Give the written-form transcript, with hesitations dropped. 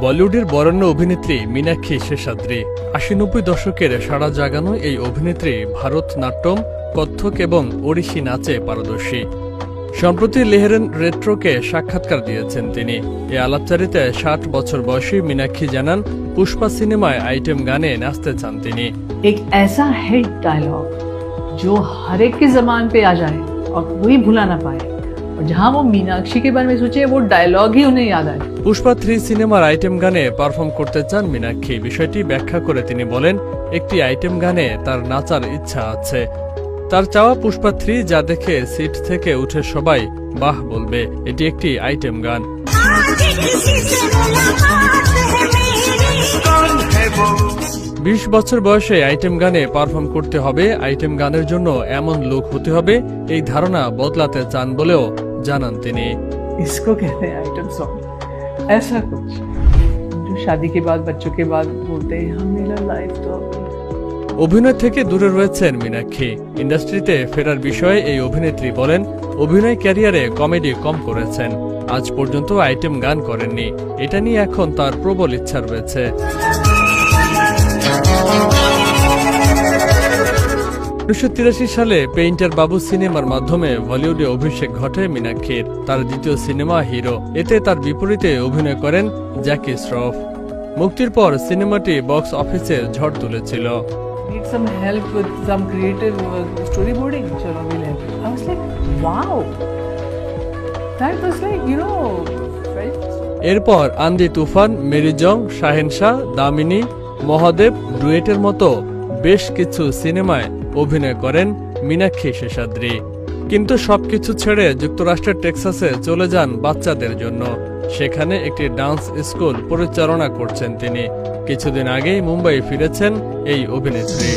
বলিউডের বরেণ্য অভিনেত্রী মীনাক্ষী শেষাদ্রি ৮০-৯০ দশকের সাড়া জাগানো এই অভিনেত্রী ভারতনাট্যম, কত্থক এবং ওড়িশি নাচে পারদর্শী। সম্প্রতি লেহরেন রেট্রোকে সাক্ষাৎকার দিয়েছেন তিনি। এই আলাপচারিতে ৬০ বছর বয়সী মীনাক্ষী জানান, পুষ্পা সিনেমায় আইটেম গানে নাচতে চান তিনি। एक ऐसा हिट डायलॉग जो हर एक के जबान पे आ जाए और कोई भुला ना पाए, और जहां वो मीनाक्षी के बारे में सोचे वो डायलॉग ही उन्हें याद आए। পুষ্পা ৩ সিনেমার আইটেম গানে পারফর্ম করতে চান মীনাক্ষী। বিষয়টি ব্যাখ্যা করে তিনি বলেন, একটি আইটেম গানে তার নাচার ইচ্ছা আছে। তার চাওয়া পুষ্পা ৩ যা দেখে সিট থেকে উঠে সবাই বাহ বলবে। এটি একটি আইটেম গান। ২০ বছর বয়সে আইটেম গানে পারফর্ম করতে হবে। আইটেম গানের জন্য এমন লুক হতে হবে, এই ধারণা বদলাতে চান বলেও জানান তিনি। इसको कहते हैं आइटम सॉन्ग, ऐसा कुछ जो शादी के बाद बच्चों के बाद बोलते हैं हम मेरा लाइफ तो। অভিনয় থেকে দূরে রয়েছেন মীনাক্ষী। ইন্ডাস্ট্রিতে ফেরার বিষয়ে এই অভিনেত্রী বলেন, অভিনয় ক্যারিয়ারে কমেডি কম করেছেন, আজ পর্যন্ত আইটেম গান করেননি। এটা নিয়ে এখন তার প্রবল ইচ্ছা রয়েছে। ১৯৮৩ সালে পেইন্টার বাবু সিনেমার মাধ্যমে বলিউডে অভিষেক ঘটে মীনাক্ষীর। তার দ্বিতীয় সিনেমা হিরো, এতে তার বিপরীতে অভিনয় করেন জ্যাকি শ্রফ। মুক্তির পর সিনেমাটি বক্স অফিসে ঝড় তুলেছিল। Need some help with some creative storyboarding. Chalo, we'll help you. I was like, wow. That was like, right? এরপর আন্দি তুফান, মেরি জং, শাহেনশাহ, দামিনী, মহাদেব, ডুয়েটের মতো বেশ কিছু সিনেমায় অভিনয় করেন মীনাক্ষী শেষাদ্রি। কিন্তু সবকিছু ছেড়ে যুক্তরাষ্ট্রের টেক্সাসে চলে যান বাচ্চাদের জন্য। সেখানে একটি ডান্স স্কুল পরিচালনা করছেন তিনি। কিছুদিন আগেই মুম্বাই ফিরেছেন এই অভিনেত্রী।